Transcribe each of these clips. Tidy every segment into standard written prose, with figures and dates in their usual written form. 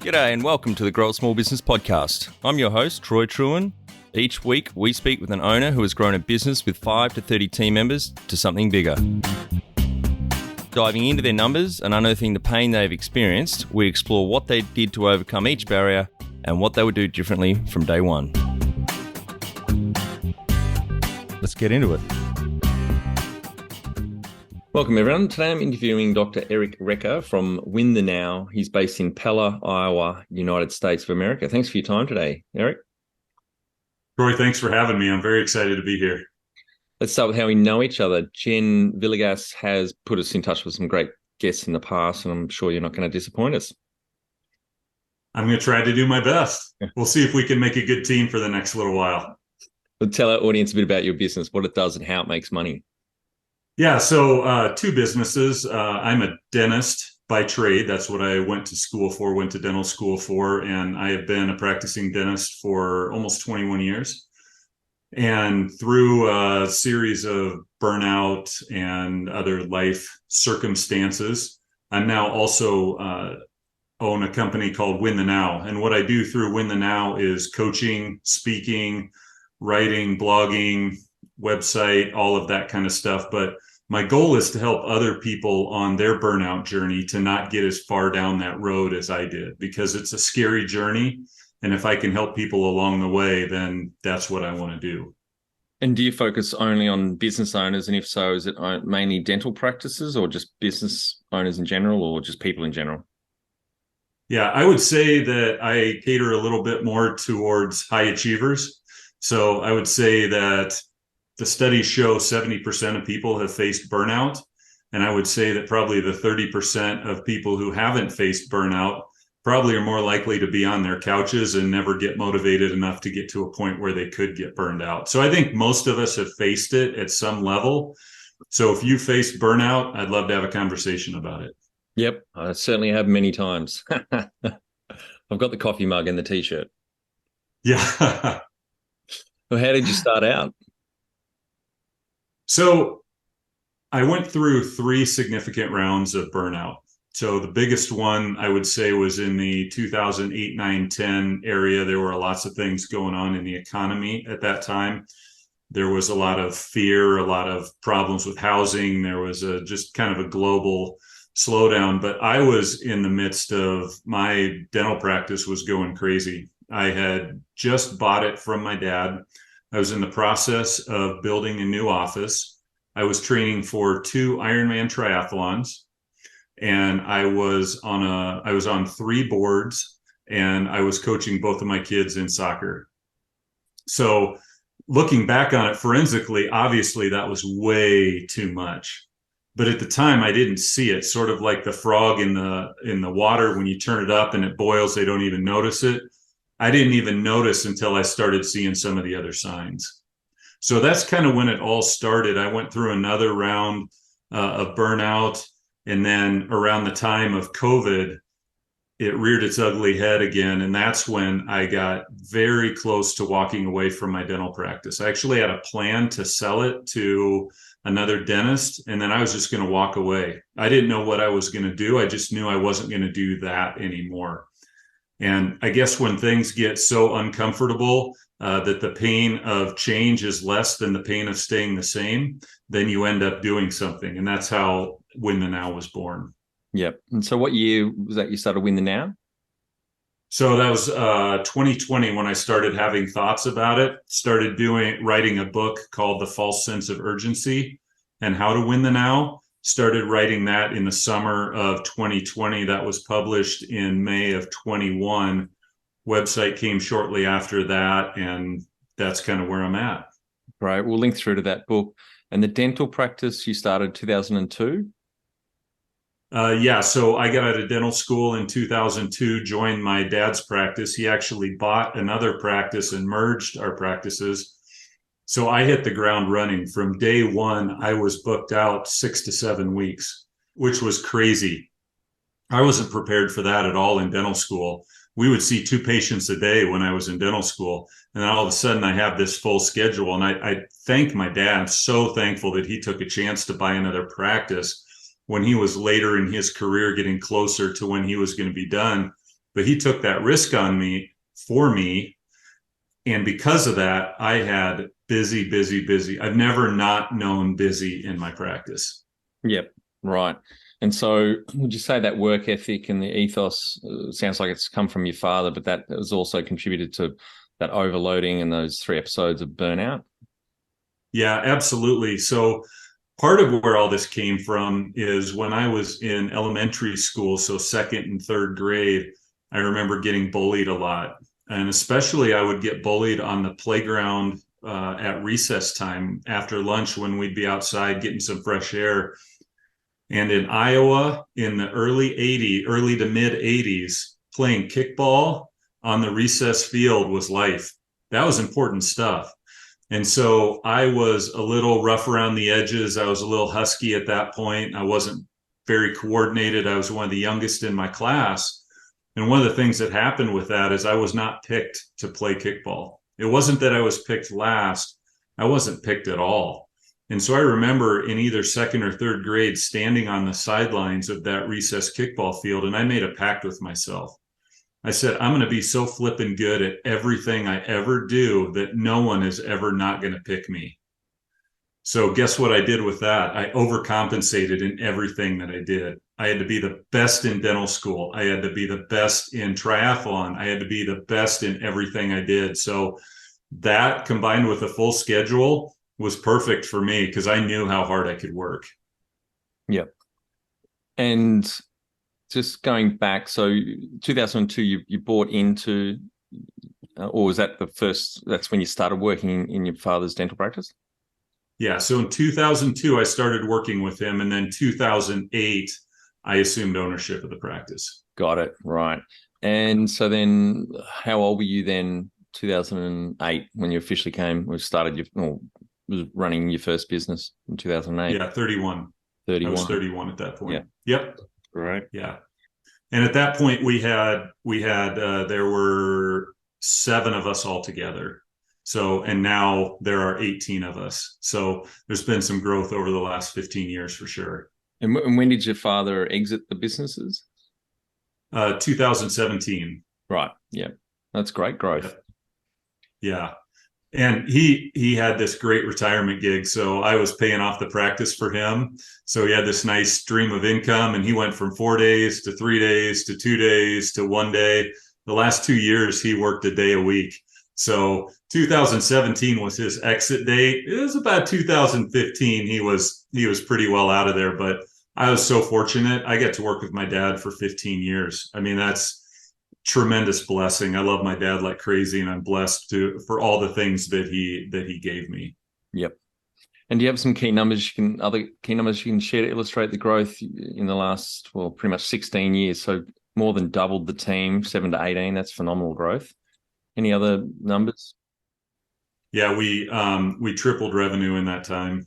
G'day and welcome to the Grow a Small Business Podcast. I'm your host, Trewin. Each week, we speak with an owner who has grown a business with 5 to 30 team members to something bigger. Diving into their numbers and unearthing the pain they've experienced, we explore what they did to overcome each barrier and what they would do differently from day one. Let's get into it. Welcome, everyone. Today I'm interviewing Dr. Eric Recker from Win the Now. He's based in Pella, Iowa, United States of America. Thanks for your time today, Eric. Troy, thanks for having me. I'm very excited to be here. Let's start with how we know each other. Jen Villegas has put us in touch with some great guests in the past, and I'm sure you're not going to disappoint us. I'm going to try to do my best. We'll see if we can make a good team for the next little while. But tell our audience a bit about your business, what it does and how it makes money. Yeah, so two businesses. I'm a dentist by trade. That's what I went to school for, went to dental school for, and I have been a practicing dentist for almost 21 years. And through a series of burnout and other life circumstances, I'm now also own a company called Win the Now. And what I do through Win the Now is coaching, speaking, writing, blogging, website, all of that kind of stuff. But my goal is to help other people on their burnout journey to not get as far down that road as I did, because it's a scary journey. And if I can help people along the way, then that's what I want to do. And do you focus only on business owners? And if so, is it mainly dental practices or just business owners in general or just people in general? Yeah, I would say that I cater a little bit more towards high achievers. So I would say that the studies show 70% of people have faced burnout. And I would say that probably the 30% of people who haven't faced burnout probably are more likely to be on their couches and never get motivated enough to get to a point where they could get burned out. So I think most of us have faced it at some level. So if you face burnout, I'd love to have a conversation about it. Yep, I certainly have many times. I've got the coffee mug and the t-shirt. Yeah. Well, how did you start out? So I went through 3 significant rounds of burnout. So the biggest one I would say was in the 2008, 9, 10 area. There were lots of things going on in the economy at that time. There was a lot of fear, a lot of problems with housing. There was just kind of a global slowdown. But I was in the midst of my dental practice was going crazy. I had just bought it from my dad. I was in the process of building a new office. I was training for 2 Ironman triathlons, and I was on 3 boards, and I was coaching both of my kids in soccer. So looking back on it forensically, obviously that was way too much. But at the time I didn't see it, sort of like the frog in the water. When you turn it up and it boils, they don't even notice it. I didn't even notice until I started seeing some of the other signs. So that's kind of when it all started. I went through another round of burnout. And then around the time of COVID, it reared its ugly head again. And that's when I got very close to walking away from my dental practice. I actually had a plan to sell it to another dentist, and then I was just going to walk away. I didn't know what I was going to do. I just knew I wasn't going to do that anymore. And I guess when things get so uncomfortable that the pain of change is less than the pain of staying the same, then you end up doing something. And that's how Win the Now was born. Yep. And so what year was that you started Win the Now? So that was 2020 when I started having thoughts about it, started writing a book called The False Sense of Urgency and How to Win the Now. Started writing that in the summer of 2020. That was published in May of 21. Website came shortly after that, and that's kind of where I'm at. Right. We'll link through to that book. And the dental practice you started 2002? Yeah, so I got out of dental school in 2002, joined my dad's practice. He actually bought another practice and merged our practices. So I hit the ground running. From day one, I was booked out 6 to 7 weeks, which was crazy. I wasn't prepared for that at all in dental school. We would see 2 patients a day when I was in dental school. And then all of a sudden I have this full schedule. And I thank my dad. I'm so thankful that he took a chance to buy another practice when he was later in his career, getting closer to when he was going to be done. but he took that risk on me for me. And because of that, I had busy. I've never not known busy in my practice. Yep. Right. And so would you say that work ethic and the ethos sounds like it's come from your father, but that has also contributed to that overloading and those 3 episodes of burnout? Yeah, absolutely. So part of where all this came from is when I was in elementary school, so 2nd and 3rd grade, I remember getting bullied a lot. And especially I would get bullied on the playground at recess time after lunch when we'd be outside getting some fresh air. And in Iowa, in the early to mid 80s, playing kickball on the recess field was life. That was important stuff. And so I was a little rough around the edges. I was a little husky at that point. I wasn't very coordinated. I was one of the youngest in my class. And one of the things that happened with that is I was not picked to play kickball. It wasn't that I was picked last. I wasn't picked at all. And so I remember in either 2nd or 3rd grade standing on the sidelines of that recess kickball field, and I made a pact with myself. I said, I'm going to be so flippin' good at everything I ever do that no one is ever not going to pick me. So guess what I did with that? I overcompensated in everything that I did. I had to be the best in dental school. I had to be the best in triathlon. I had to be the best in everything I did. So that combined with a full schedule was perfect for me because I knew how hard I could work. Yep. And just going back, so 2002, you bought into, or was that that's when you started working in your father's dental practice? Yeah. So in 2002, I started working with him. And then 2008, I assumed ownership of the practice. Got it. Right. And so then how old were you then, 2008, when you officially was running your first business in 2008? Yeah, 31. 31. I was 31 at that point. Yeah. Yep. Right. Yeah. And at that point there were 7 of us all together. So, and now there are 18 of us. So there's been some growth over the last 15 years for sure. And when did your father exit the businesses? 2017. Right. Yeah. That's great growth. Yeah. And he had this great retirement gig. So I was paying off the practice for him. So he had this nice stream of income, and he went from 4 days to 3 days to 2 days to 1 day. The last 2 years, he worked a day a week. So 2017 was his exit date. It was about 2015. He was pretty well out of there, but I was so fortunate. I got to work with my dad for 15 years. I mean, that's tremendous blessing. I love my dad like crazy, and I'm blessed for all the things that he gave me. Yep. And do you have some other key numbers you can share to illustrate the growth in the last, pretty much 16 years? So more than doubled the team, 7 to 18. That's phenomenal growth. Any other numbers? Yeah, we tripled revenue in that time.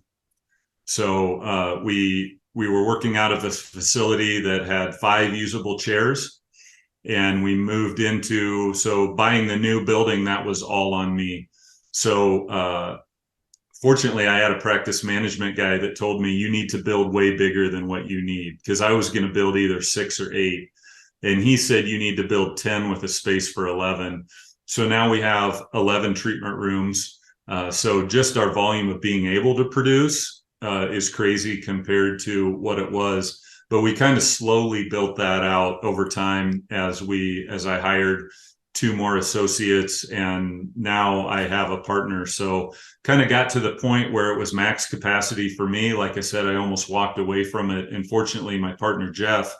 So we were working out of a facility that had 5 usable chairs. And we moved so buying the new building, that was all on me. So fortunately, I had a practice management guy that told me, you need to build way bigger than what you need, because I was going to build either 6 or 8. And he said, you need to build 10 with a space for 11. So now we have 11 treatment rooms. So just our volume of being able to produce is crazy compared to what it was. But we kind of slowly built that out over time as I hired 2 more associates, and now I have a partner. So kind of got to the point where it was max capacity for me. Like I said, I almost walked away from it. And fortunately, my partner, Jeff,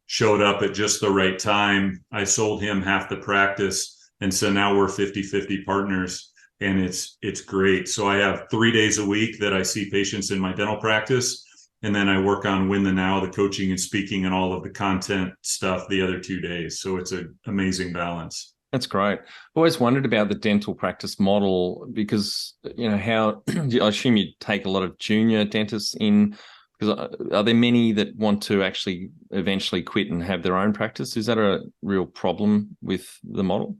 showed up at just the right time. I sold him half the practice. And so now we're 50-50 partners, and it's great. So I have 3 days a week that I see patients in my dental practice. And then I work on Win the Now, the coaching and speaking and all of the content stuff the other 2 days. So it's an amazing balance. That's great. I've always wondered about the dental practice model because, how I assume you take a lot of junior dentists in, because are there many that want to actually eventually quit and have their own practice? Is that a real problem with the model?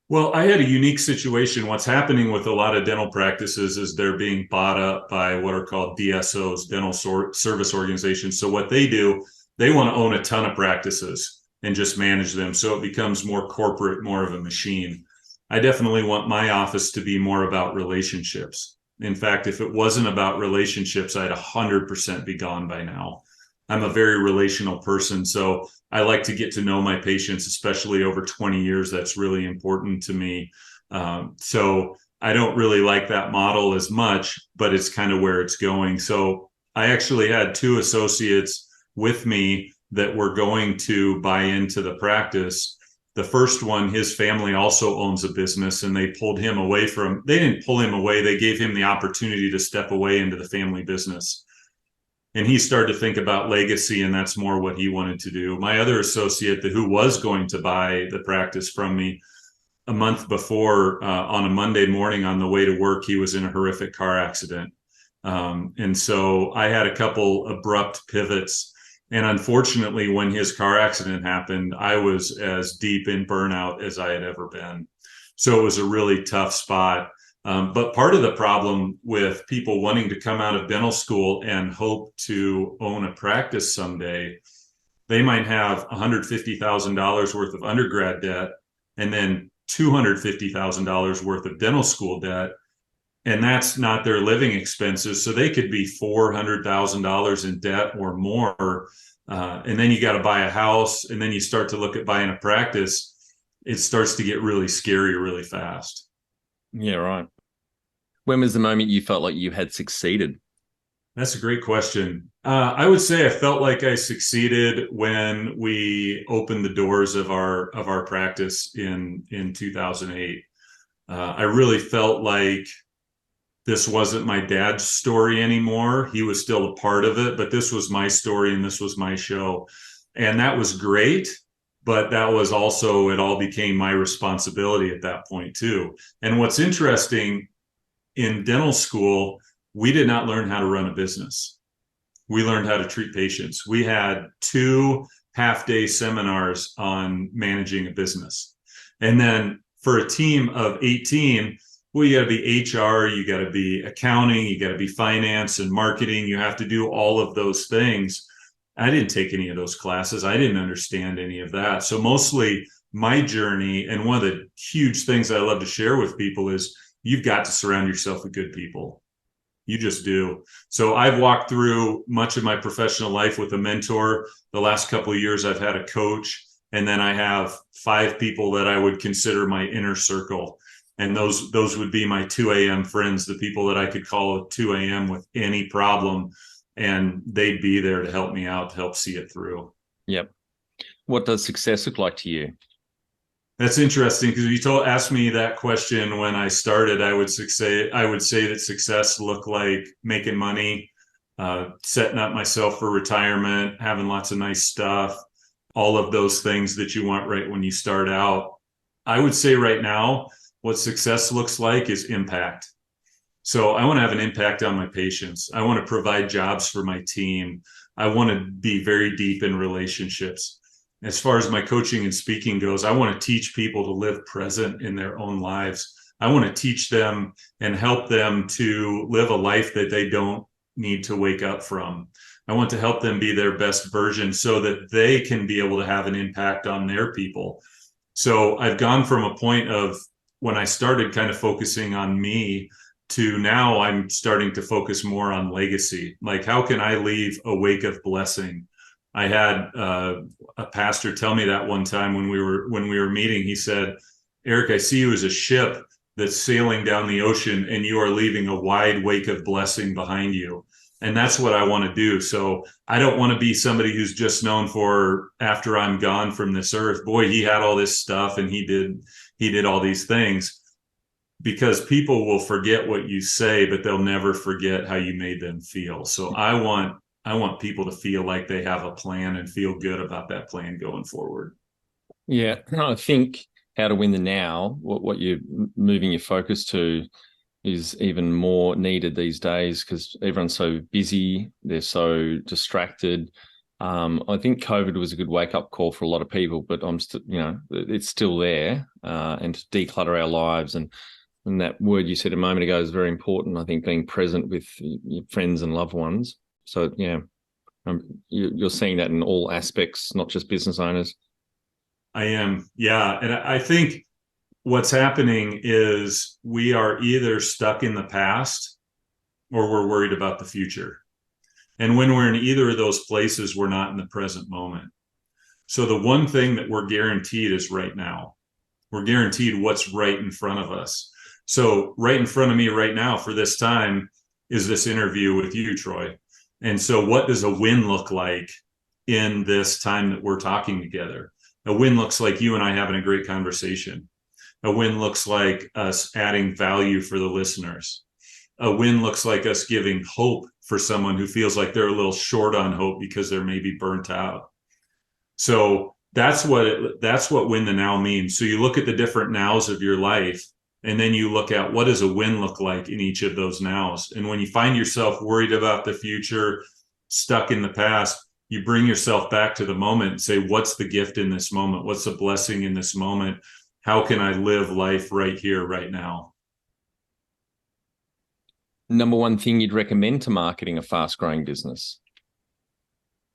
Well, I had a unique situation. What's happening with a lot of dental practices is they're being bought up by what are called DSOs, dental service organizations. So what they do, they want to own a ton of practices. and just manage them. So it becomes more corporate, more of a machine. I definitely want my office to be more about relationships. In fact, if it wasn't about relationships, I'd 100% be gone by now. I'm a very relational person. So I like to get to know my patients, especially over 20 years. That's really important to me. So I don't really like that model as much, but it's kind of where it's going. So I actually had 2 associates with me that were going to buy into the practice. The first one, his family also owns a business, and they didn't pull him away. They gave him the opportunity to step away into the family business. And he started to think about legacy, and that's more what he wanted to do. My other associate, who was going to buy the practice from me, a month before, on a Monday morning on the way to work, he was in a horrific car accident. And so I had a couple abrupt pivots. And unfortunately, when his car accident happened, I was as deep in burnout as I had ever been. So it was a really tough spot. But part of the problem with people wanting to come out of dental school and hope to own a practice someday, they might have $150,000 worth of undergrad debt and then $250,000 worth of dental school debt. And that's not their living expenses. So they could be $400,000 in debt or more. And then you got to buy a house, and then you start to look at buying a practice. It starts to get really scary really fast. Yeah, right. When was the moment you felt like you had succeeded? That's a great question. I would say I felt like I succeeded when we opened the doors of our practice in 2008. I really felt like this wasn't my dad's story anymore. He was still a part of it, but this was my story and this was my show. And that was great. But that was also, it all became my responsibility at that point too. And what's interesting, in dental school, we did not learn how to run a business. We learned how to treat patients. We had 2 half-day seminars on managing a business. And then for a team of 18, well, you got to be HR, you got to be accounting, you got to be finance and marketing. You have to do all of those things. I didn't take any of those classes. I didn't understand any of that. So mostly my journey, and one of the huge things I love to share with people, is you've got to surround yourself with good people. You just do. So I've walked through much of my professional life with a mentor. The last couple of years, I've had a coach, and then I have 5 people that I would consider my inner circle. And those would be my 2 a.m. friends, the people that I could call at 2 a.m. with any problem, and they'd be there to help me out, to help see it through. Yep. What does success look like to you? That's interesting, because if you asked me that question when I started, I would say that success looked like making money, setting up myself for retirement, having lots of nice stuff, all of those things that you want right when you start out. I would say right now, what success looks like is impact. So I want to have an impact on my patients. I want to provide jobs for my team. I want to be very deep in relationships. As far as my coaching and speaking goes, I want to teach people to live present in their own lives. I want to teach them and help them to live a life that they don't need to wake up from. I want to help them be their best version so that they can be able to have an impact on their people. So I've gone from a point of, when I started kind of focusing on me, to now I'm starting to focus more on legacy. Like, how can I leave a wake of blessing? I had a pastor tell me that one time when we were meeting. He said, "Eric, I see you as a ship that's sailing down the ocean, and you are leaving a wide wake of blessing behind you." And that's what I want to do. So I don't want to be somebody who's just known for, after I'm gone from this earth, boy, he had all this stuff and he did all these things, because people will forget what you say, but they'll never forget how you made them feel. So I want people to feel like they have a plan and feel good about that plan going forward. Yeah, I think how to win the now, what you're moving your focus to, is even more needed these days, because everyone's so busy, they're so distracted. I think COVID was a good wake-up call for a lot of people, but it's still there, and to declutter our lives. And that word you said a moment ago is very important. I think being present with your friends and loved ones. So, yeah, you're seeing that in all aspects, not just business owners. I am. Yeah. And I think what's happening is we are either stuck in the past or we're worried about the future. And when we're in either of those places, we're not in the present moment. So the one thing that we're guaranteed is right now. We're guaranteed what's right in front of us. So right in front of me right now for this time is this interview with you, Troy. And so what does a win look like in this time that we're talking together? A win looks like you and I having a great conversation. A win looks like us adding value for the listeners. A win looks like us giving hope for someone who feels like they're a little short on hope because they're maybe burnt out. So that's what win the now means. So you look at the different nows of your life, and then you look at what does a win look like in each of those nows. And when you find yourself worried about the future, stuck in the past, you bring yourself back to the moment and say, what's the gift in this moment? What's the blessing in this moment? How can I live life right here, right now? Number one thing you'd recommend to marketing a fast-growing business?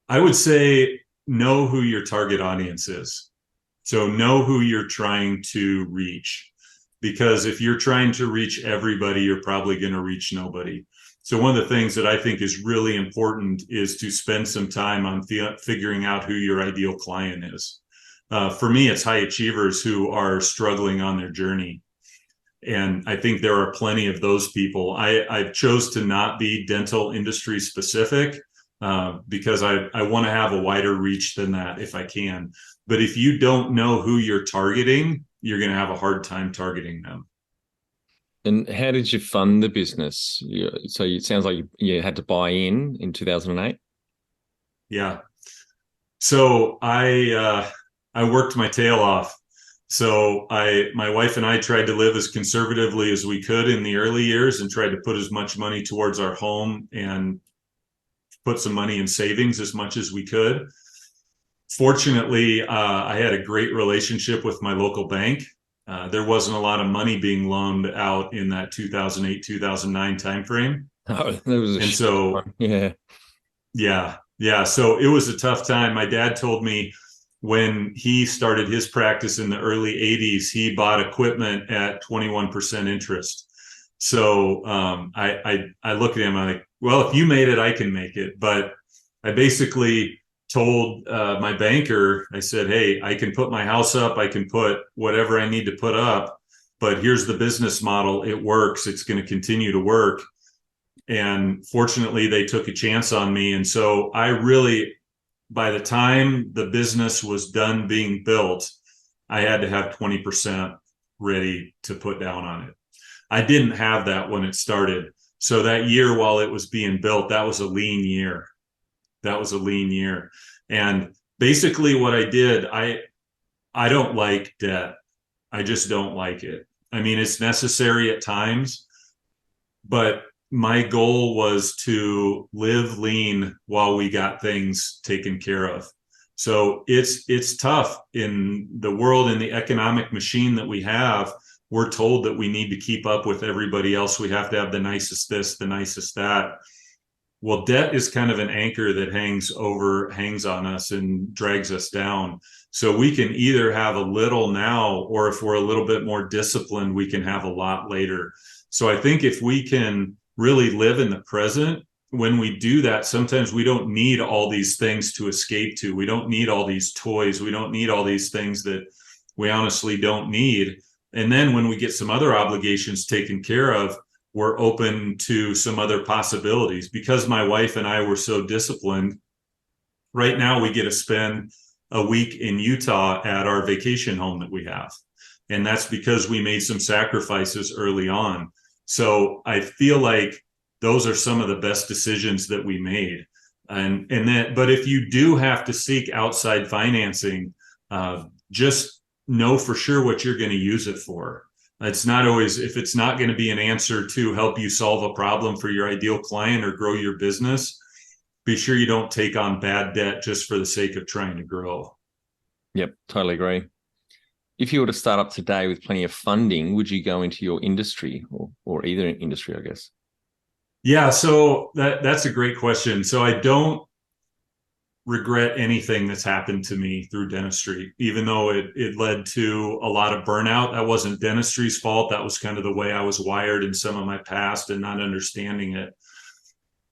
I would say know who your target audience is. So know who you're trying to reach. Because if you're trying to reach everybody, you're probably going to reach nobody. So one of the things that I think is really important is to spend some time on figuring out who your ideal client is. For me, it's high achievers who are struggling on their journey. And I think there are plenty of those people. I chose to not be dental industry specific because I want to have a wider reach than that if I can. But if you don't know who you're targeting, you're going to have a hard time targeting them. And how did you fund the business? So it sounds like you had to buy in 2008. Yeah. So I worked my tail off. So my wife and I tried to live as conservatively as we could in the early years and tried to put as much money towards our home and put some money in savings as much as we could. Fortunately, I had a great relationship with my local bank. There wasn't a lot of money being loaned out in that 2008, 2009 timeframe. Oh, that was and so, one. Yeah. Yeah. So it was a tough time. My dad told me when he started his practice in the early 80s, he bought equipment at 21% interest. So I look at him, I'm like, well, if you made it, I can make it. But I basically told my banker, I said, hey, I can put my house up, I can put whatever I need to put up, but here's the business model. It works. It's going to continue to work. And fortunately, they took a chance on me. And so I really, by the time the business was done being built, I had to have 20% ready to put down on it. I didn't have that when it started. So that year while it was being built, that was a lean year. And basically what I did, I don't like debt. I just don't like it. I mean, it's necessary at times, but my goal was to live lean while we got things taken care of. So it's tough in the world, in the economic machine that we have. We're told that we need to keep up with everybody else. We have to have the nicest this, the nicest that. Well, debt is kind of an anchor that hangs on us and drags us down. So we can either have a little now, or if we're a little bit more disciplined, we can have a lot later. So I think if we can really live in the present, when we do that, sometimes we don't need all these things to escape to. We don't need all these toys. We don't need all these things that we honestly don't need. And then when we get some other obligations taken care of, we're open to some other possibilities. Because my wife and I were so disciplined, right now we get to spend a week in Utah at our vacation home that we have. And that's because we made some sacrifices early on. So I feel like those are some of the best decisions that we made. But if you do have to seek outside financing, just know for sure what you're going to use it for. It's not always, if it's not going to be an answer to help you solve a problem for your ideal client or grow your business, be sure you don't take on bad debt just for the sake of trying to grow. Yep, totally agree. If you were to start up today with plenty of funding, would you go into your industry or either industry, I guess? Yeah, so that's a great question. So I don't regret anything that's happened to me through dentistry, even though it led to a lot of burnout. That wasn't dentistry's fault. That was kind of the way I was wired in some of my past and not understanding it.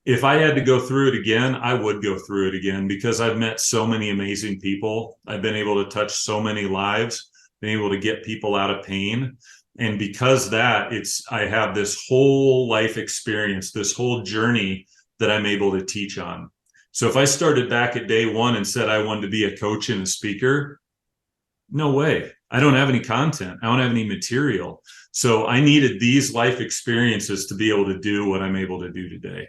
If I had to go through it again, I would go through it again because I've met so many amazing people. I've been able to touch so many lives, been able to get people out of pain. And because I have this whole life experience, this whole journey that I'm able to teach on. So if I started back at day one and said I wanted to be a coach and a speaker, no way. I don't have any content. I don't have any material. So I needed these life experiences to be able to do what I'm able to do today.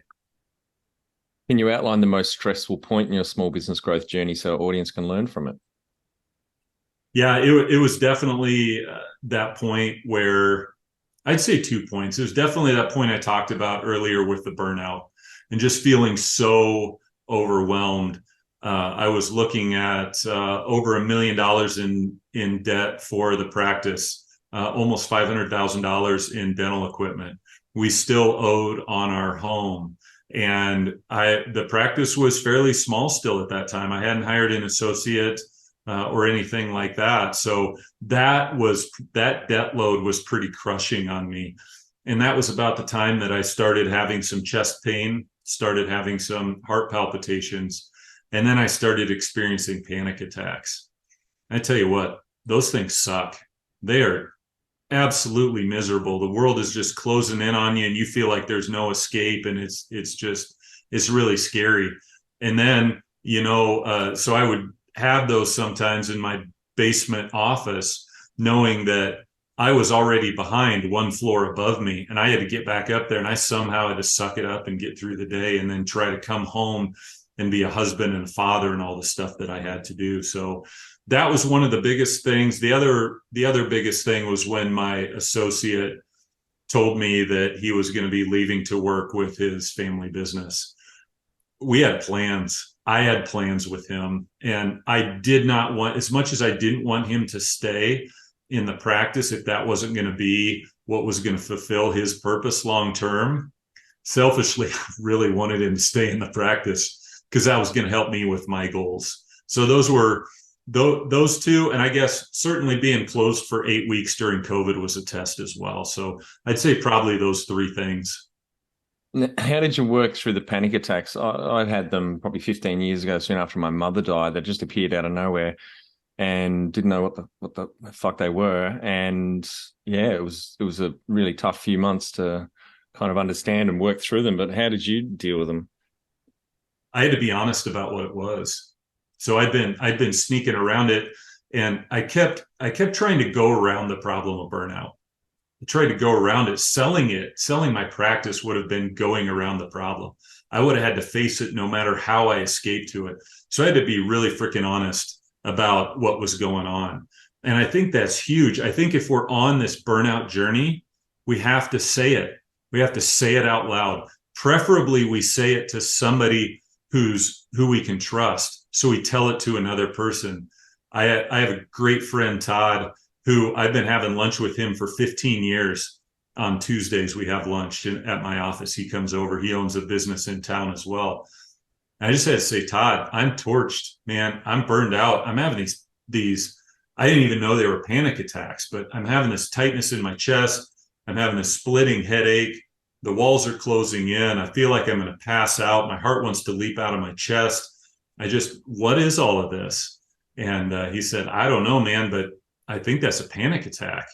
Can you outline the most stressful point in your small business growth journey so our audience can learn from it? Yeah, it was definitely that point where I'd say 2 points. It was definitely that point I talked about earlier with the burnout and just feeling so overwhelmed. I was looking at over $1 million in debt for the practice, almost $500,000 in dental equipment. We still owed on our home. And the practice was fairly small still at that time. I hadn't hired an associate or anything like that. So that debt load was pretty crushing on me. And that was about the time that I started having some chest pain, started having some heart palpitations, and then I started experiencing panic attacks. I tell you what, those things suck. They are absolutely miserable. The world is just closing in on you and you feel like there's no escape, and it's really scary. And then, so I would have those sometimes in my basement office, knowing that I was already behind one floor above me and I had to get back up there, and I somehow had to suck it up and get through the day and then try to come home and be a husband and a father and all the stuff that I had to do. So that was one of the biggest things. The other biggest thing was when my associate told me that he was going to be leaving to work with his family business. We had plans. I had plans with him, and I did not want, as much as I didn't want him to stay in the practice, if that wasn't going to be what was going to fulfill his purpose long term, selfishly, I really wanted him to stay in the practice because that was going to help me with my goals. So those were those two. And I guess certainly being closed for 8 weeks during COVID was a test as well. So I'd say probably those three things. How did you work through the panic attacks? I had them probably 15 years ago, soon after my mother died. They just appeared out of nowhere and didn't know what the fuck they were. And yeah, it was a really tough few months to kind of understand and work through them. But how did you deal with them? I had to be honest about what it was. So I'd been sneaking around it, and I kept trying to go around the problem of burnout. I tried to go around it. Selling my practice would have been going around the problem. I would have had to face it no matter how I escaped to it. So I had to be really freaking honest about what was going on. And I think that's huge. I think if we're on this burnout journey, we have to say it. We have to say it out loud. Preferably we say it to somebody who we can trust, so we tell it to another person. I have a great friend, Todd, who I've been having lunch with him for 15 years. On Tuesdays, we have lunch at my office. He comes over. He owns a business in town as well. I just had to say, Todd, I'm torched, man. I'm burned out. I'm having these, I didn't even know they were panic attacks, but I'm having this tightness in my chest. I'm having this splitting headache. The walls are closing in. I feel like I'm going to pass out. My heart wants to leap out of my chest. What is all of this? And he said, I don't know, man, but I think that's a panic attack.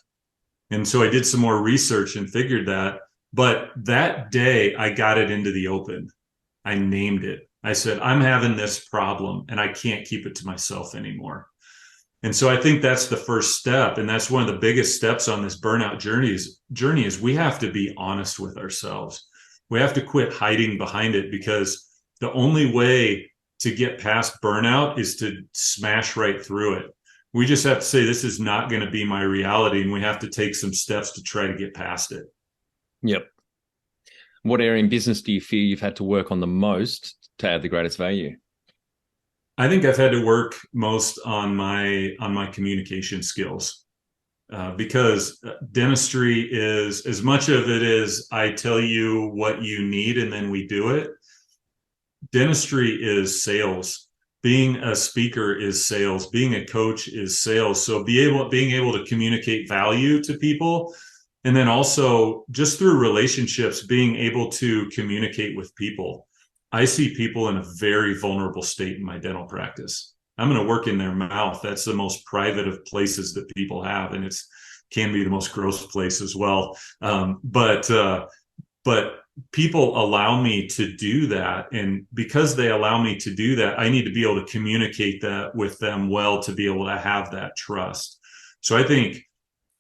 And so I did some more research and figured that. But that day I got it into the open. I named it. I said, I'm having this problem and I can't keep it to myself anymore. And so I think that's the first step. And that's one of the biggest steps on this burnout journey is we have to be honest with ourselves. We have to quit hiding behind it, because the only way to get past burnout is to smash right through it. We just have to say, this is not going to be my reality. And we have to take some steps to try to get past it. Yep. What area in business do you feel you've had to work on the most to add the greatest value? I think I've had to work most on my communication skills, because dentistry is, as much of it is I tell you what you need and then we do it. Dentistry is sales. being a speaker is sales, being a coach is sales. So being able to communicate value to people, and then also just through relationships, being able to communicate with people. I see people in a very vulnerable state in my dental practice. I'm going to work in their mouth. That's the most private of places that people have, and it's can be the most gross place as well. But people allow me to do that, and because they allow me to do that, I need to be able to communicate that with them well to be able to have that trust. So I think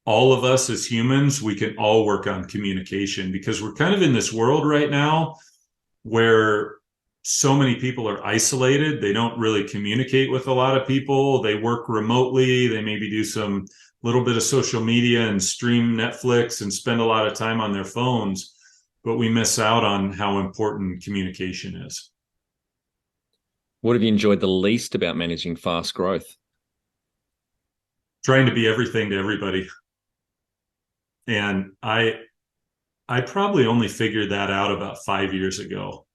all of us as humans, we can all work on communication, because we're kind of in this world right now where so many people are isolated. They don't really communicate with a lot of people. They work remotely. They maybe do some little bit of social media and stream Netflix and spend a lot of time on their phones, but we miss out on how important communication is. What have you enjoyed the least about managing fast growth? Trying to be everything to everybody. And I probably only figured that out about 5 years ago.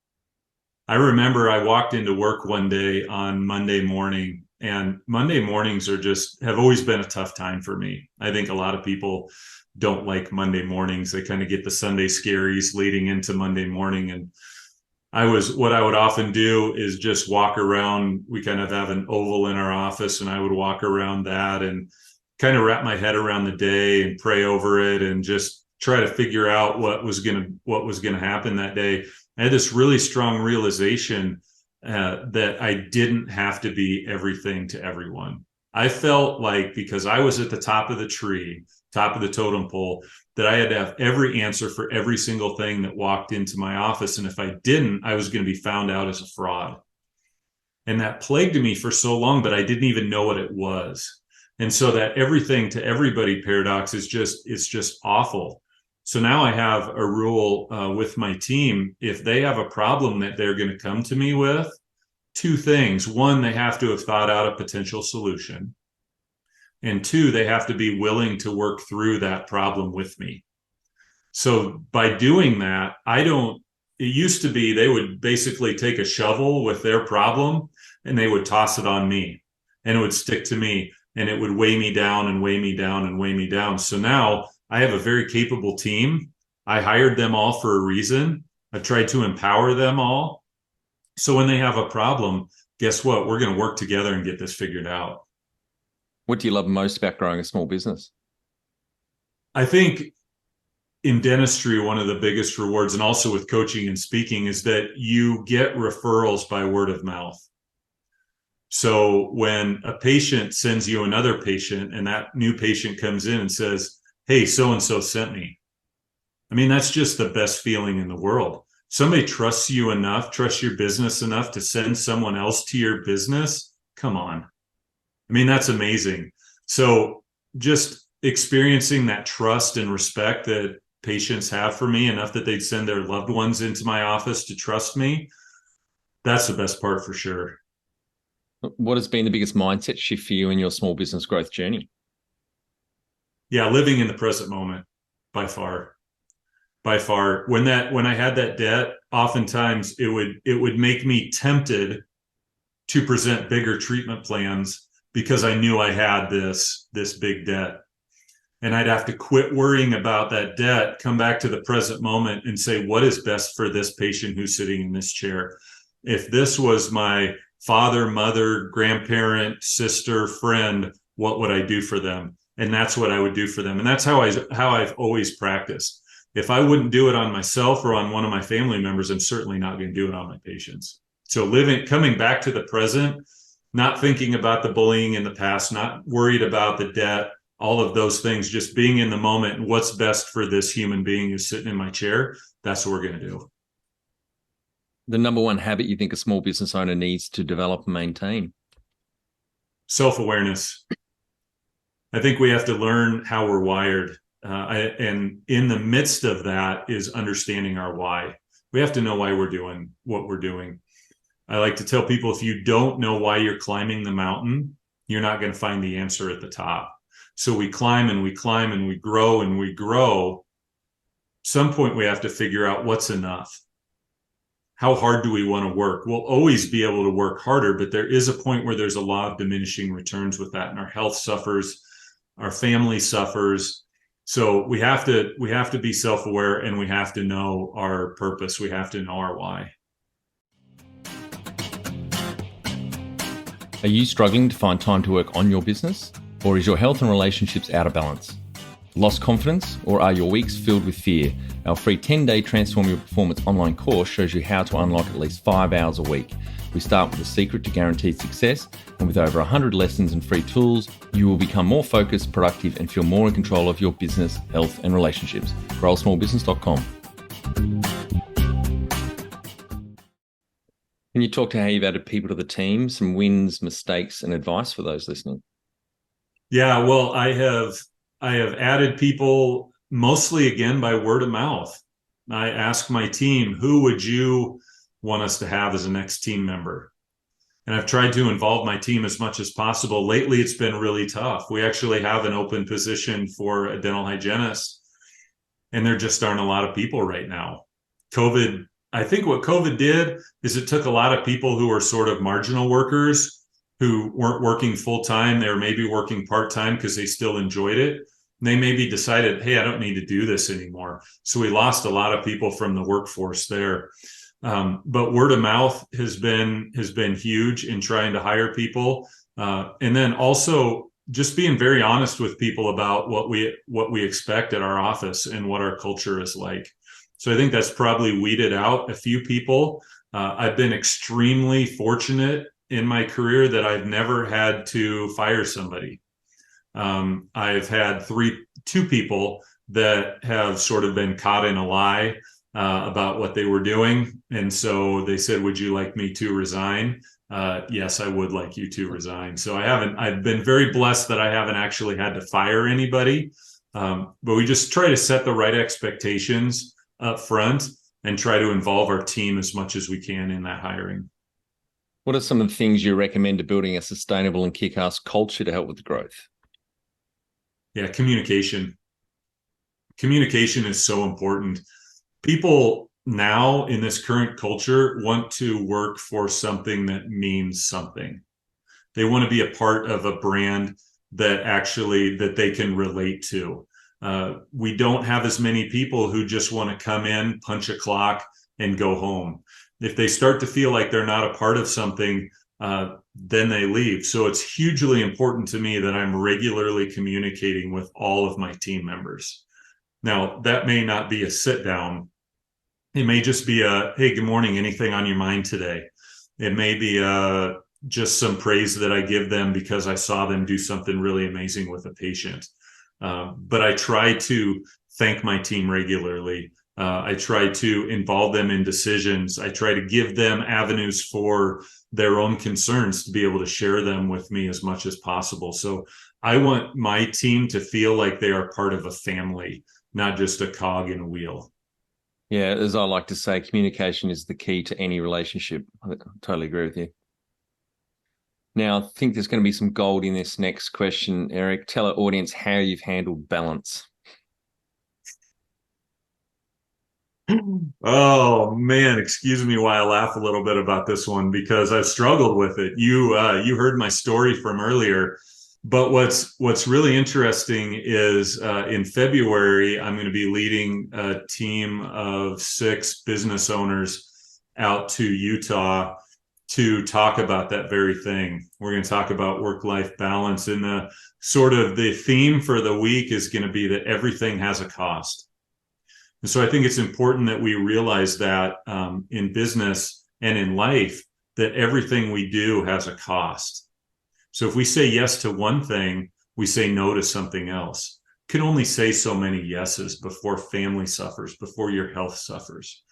I remember I walked into work one day on Monday morning, and Monday mornings have always been a tough time for me. I think a lot of people don't like Monday mornings. They kind of get the Sunday scaries leading into Monday morning. And what I would often do is just walk around. We kind of have an oval in our office, and I would walk around that and kind of wrap my head around the day and pray over it and just try to figure out what was going to happen that day. I had this really strong realization that I didn't have to be everything to everyone. I felt like because I was at the top of the tree, top of the totem pole, that I had to have every answer for every single thing that walked into my office. And if I didn't, I was going to be found out as a fraud. And that plagued me for so long, but I didn't even know what it was. And so that everything to everybody paradox it's just awful. So now I have a rule with my team. If they have a problem that they're going to come to me with, two things. One, they have to have thought out a potential solution. And two, they have to be willing to work through that problem with me. So by doing that, it used to be they would basically take a shovel with their problem and they would toss it on me, and it would stick to me, and it would weigh me down and weigh me down and weigh me down. So now I have a very capable team. I hired them all for a reason. I've tried to empower them all. So when they have a problem, guess what? We're going to work together and get this figured out. What do you love most about growing a small business? I think in dentistry, one of the biggest rewards, and also with coaching and speaking, is that you get referrals by word of mouth. So when a patient sends you another patient and that new patient comes in and says, hey, so-and-so sent me. I mean, that's just the best feeling in the world. Somebody trusts you enough, trusts your business enough to send someone else to your business. Come on. I mean, that's amazing. So just experiencing that trust and respect that patients have for me enough that they'd send their loved ones into my office to trust me, that's the best part for sure. What has been the biggest mindset shift for you in your small business growth journey? Yeah, living in the present moment, by far. When I had that debt, oftentimes it would make me tempted to present bigger treatment plans because I knew I had this big debt. And I'd have to quit worrying about that debt, come back to the present moment and say, what is best for this patient who's sitting in this chair? If this was my father, mother, grandparent, sister, friend, what would I do for them? And that's what I would do for them. And that's how I've always practiced. If I wouldn't do it on myself or on one of my family members, I'm certainly not going to do it on my patients. So coming back to the present, not thinking about the bullying in the past, not worried about the debt, all of those things, just being in the moment and what's best for this human being who's sitting in my chair, that's what we're going to do. The number one habit you think a small business owner needs to develop and maintain? Self-awareness. I think we have to learn how we're wired. And in the midst of that is understanding our why. We have to know why we're doing what we're doing. I like to tell people, if you don't know why you're climbing the mountain, you're not going to find the answer at the top. So we climb and we climb and we grow and we grow. Some point we have to figure out what's enough. how hard do we want to work? We'll always be able to work harder, but there is a point where there's a lot of diminishing returns with that, and our health suffers, our family suffers. So we have to be self-aware, and we have to know our purpose. We have to know our why. Are you struggling to find time to work on your business? Or is your health and relationships out of balance? Lost confidence? Or are your weeks filled with fear? Our free 10-day Transform Your Performance online course shows you how to unlock at least 5 hours a week. We start with the secret to guaranteed success, and with over 100 lessons and free tools, you will become more focused, productive, and feel more in control of your business, health, and relationships. growsmallbusiness.com. Can you talk to how you've added people to the team, some wins, mistakes, and advice for those listening? Yeah, well, I have added people mostly, again, by word of mouth. I ask my team, who would you want us to have as a next team member? And I've tried to involve my team as much as possible. Lately, it's been really tough. We actually have an open position for a dental hygienist, and there just aren't a lot of people right now. I think what COVID did is it took a lot of people who were sort of marginal workers who weren't working full time. They were maybe working part time because they still enjoyed it. And they maybe decided, hey, I don't need to do this anymore. So we lost a lot of people from the workforce there. But word of mouth has been huge in trying to hire people. And then also just being very honest with people about what we expect at our office and what our culture is like. So I think that's probably weeded out a few people. I've been extremely fortunate in my career that I've never had to fire somebody. I've had two people that have sort of been caught in a lie about what they were doing. And so they said, would you like me to resign? Yes, I would like you to resign. So I've been very blessed that I haven't actually had to fire anybody. But we just try to set the right expectations up front and try to involve our team as much as we can in that hiring. What are some of the things you recommend to building a sustainable and kick-ass culture to help with the growth? Yeah, communication. Communication is so important. People now in this current culture want to work for something that means something. They want to be a part of a brand that they can relate to. We don't have as many people who just want to come in, punch a clock, and go home. If they start to feel like they're not a part of something, then they leave. So it's hugely important to me that I'm regularly communicating with all of my team members. Now, that may not be a sit down. It may just be a, hey, good morning, anything on your mind today? It may be just some praise that I give them because I saw them do something really amazing with a patient. But I try to thank my team regularly. I try to involve them in decisions. I try to give them avenues for their own concerns to be able to share them with me as much as possible. So I want my team to feel like they are part of a family, not just a cog in a wheel. Yeah, as I like to say, communication is the key to any relationship. I totally agree with you. Now, I think there's going to be some gold in this next question, Eric. Tell our audience how you've handled balance. Oh man, excuse me while I laugh a little bit about this one because I've struggled with it. You heard my story from earlier, but what's really interesting is in February I'm going to be leading a team of 6 business owners out to Utah to talk about that very thing. We're going to talk about work-life balance, and the theme for the week is going to be that everything has a cost. And so I think it's important that we realize that in business and in life, that everything we do has a cost. So if we say yes to one thing, we say no to something else. You can only say so many yeses before family suffers, before your health suffers.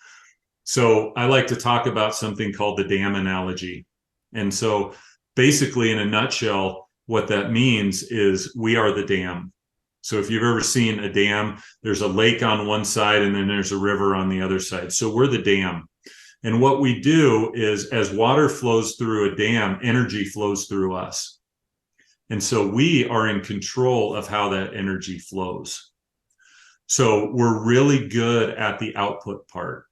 So I like to talk about something called the dam analogy. And so basically, in a nutshell, what that means is we are the dam. So if you've ever seen a dam, there's a lake on one side and then there's a river on the other side. So we're the dam. And what we do is as water flows through a dam, energy flows through us. And so we are in control of how that energy flows. So we're really good at the output part.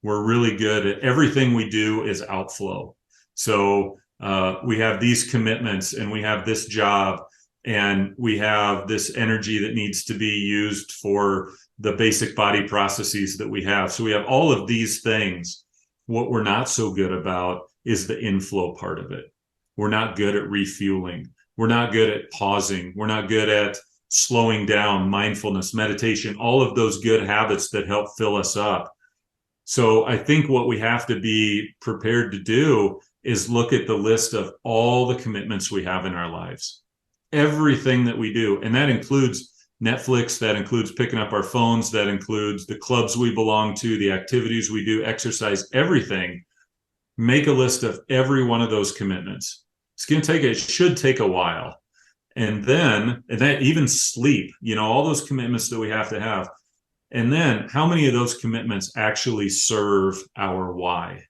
We're really good at everything we do is outflow. So we have these commitments and we have this job and we have this energy that needs to be used for the basic body processes that we have. So we have all of these things. What we're not so good about is the inflow part of it. We're not good at refueling. We're not good at pausing. We're not good at slowing down, mindfulness, meditation, all of those good habits that help fill us up. So I think what we have to be prepared to do is look at the list of all the commitments we have in our lives, everything that we do. And that includes Netflix, that includes picking up our phones, that includes the clubs we belong to, the activities we do, exercise, everything. Make a list of every one of those commitments. It should take a while. And that even sleep, all those commitments that we have to have. And then how many of those commitments actually serve our why?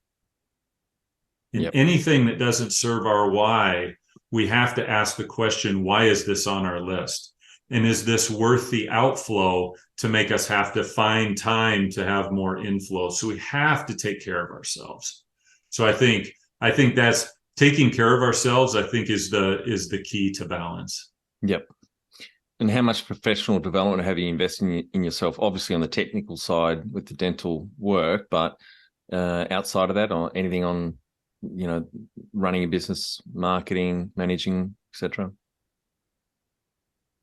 And anything that doesn't serve our why, we have to ask the question, why is this on our list? And is this worth the outflow to make us have to find time to have more inflow? So we have to take care of ourselves. So I think that's taking care of ourselves, I think is the key to balance. Yep. And how much professional development have you invested in yourself? Obviously on the technical side with the dental work, but outside of that, or anything on, running a business, marketing, managing, etc.?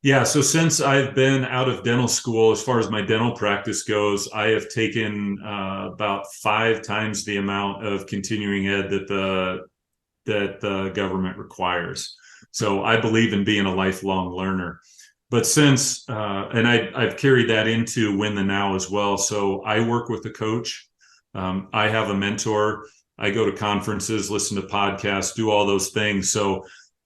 Yeah. So since I've been out of dental school, as far as my dental practice goes, I have taken about 5 times the amount of continuing ed that the government requires. So I believe in being a lifelong learner. But since, and I've carried that into Win the Now as well. So I work with a coach. I have a mentor. I go to conferences, listen to podcasts, do all those things. So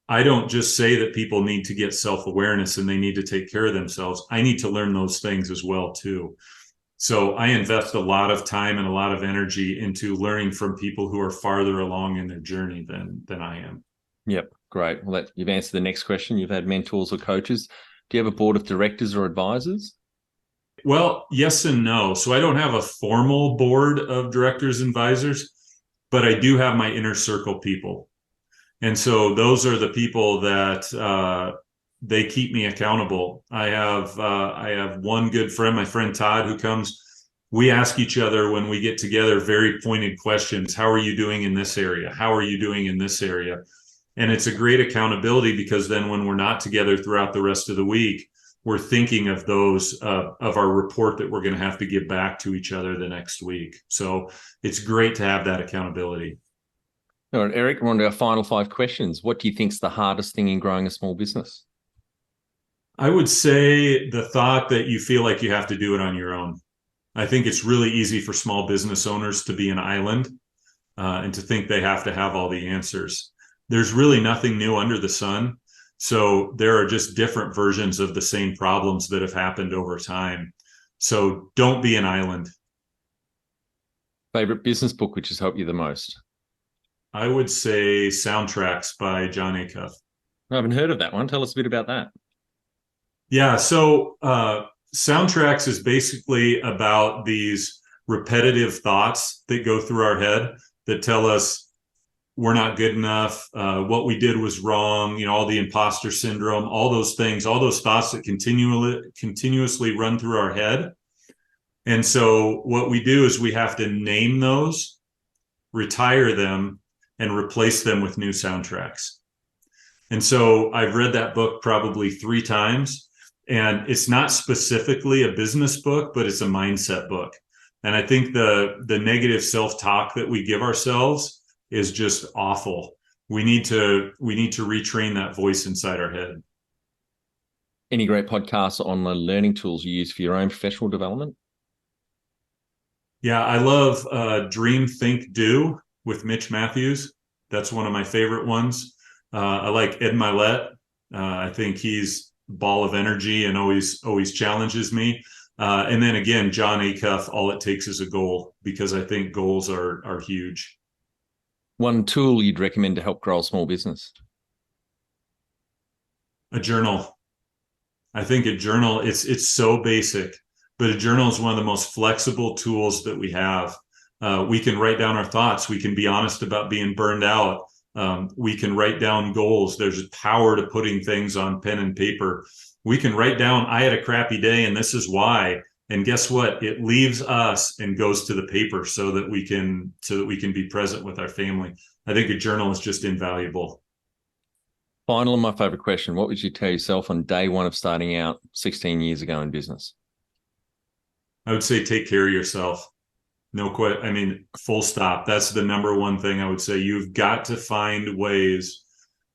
I don't just say that people need to get self-awareness and they need to take care of themselves. I need to learn those things as well, too. So I invest a lot of time and a lot of energy into learning from people who are farther along in their journey than I am. Yep, great. Well, you've answered the next question. You've had mentors or coaches. Do you have a board of directors or advisors? Well, yes and no. So I don't have a formal board of directors and advisors, but I do have my inner circle people. And so those are the people that they keep me accountable. I have one good friend, my friend Todd, who comes. We ask each other when we get together very pointed questions. How are you doing in this area? How are you doing in this area? And it's a great accountability because then when we're not together throughout the rest of the week, we're thinking of those of our report that we're going to have to give back to each other the next week. So it's great to have that accountability. All right, Eric, we're on to our final 5 questions. What do you think is the hardest thing in growing a small business? I would say the thought that you feel like you have to do it on your own. I think it's really easy for small business owners to be an island and to think they have to have all the answers. There's really nothing new under the sun. So there are just different versions of the same problems that have happened over time. So don't be an island. Favorite business book which has helped you the most? I would say Soundtracks by John Acuff. I haven't heard of that one. Tell us a bit about that. Yeah, so Soundtracks is basically about these repetitive thoughts that go through our head that tell us we're not good enough, what we did was wrong, all the imposter syndrome, all those things, all those thoughts that continuously run through our head. And so what we do is we have to name those, retire them, and replace them with new soundtracks. And so I've read that book probably 3 times, and it's not specifically a business book, but it's a mindset book. And I think the negative self-talk that we give ourselves is just awful. We need to retrain that voice inside our head. Any great podcasts on the learning tools you use for your own professional development? Yeah, I love Dream, Think, Do with Mitch Matthews. That's one of my favorite ones. I like Ed Milet. I think he's a ball of energy and always challenges me. And then again, John Acuff, All It Takes Is a Goal, because I think goals are huge. One tool you'd recommend to help grow a small business? A journal. I think a journal, it's so basic, but a journal is one of the most flexible tools that we have. We can write down our thoughts. We can be honest about being burned out. We can write down goals. There's power to putting things on pen and paper. We can write down, I had a crappy day and this is why. And guess what? It leaves us and goes to the paper so that we can be present with our family. I think a journal is just invaluable. Final and my favorite question. What would you tell yourself on day one of starting out 16 years ago in business? I would say take care of yourself. Full stop. That's the number one thing I would say. You've got to find ways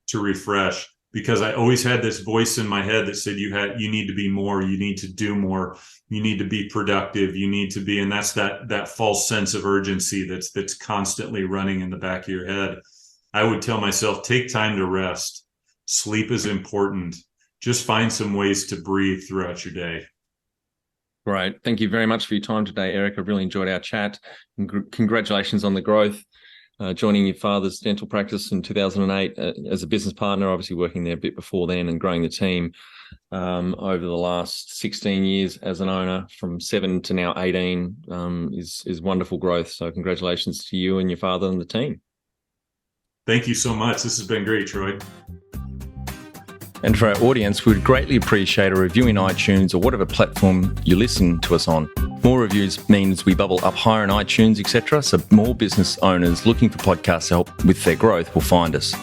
to refresh, because I always had this voice in my head that said you need to be more, you need to do more, you need to be productive, you need to be, and that's that false sense of urgency that's constantly running in the back of your head. I would tell myself, take time to rest. Sleep is important. Just find some ways to breathe throughout your day. Great. Thank you very much for your time today, Eric. I've really enjoyed our chat. Congratulations on the growth. Joining your father's dental practice in 2008 as a business partner, obviously working there a bit before then, and growing the team over the last 16 years as an owner, from 7 to now 18, is wonderful growth. So congratulations to you and your father and the team. Thank you so much. This has been great, Troy. And for our audience, we would greatly appreciate a review in iTunes or whatever platform you listen to us on. More reviews means we bubble up higher in iTunes, etc. So more business owners looking for podcast help with their growth will find us.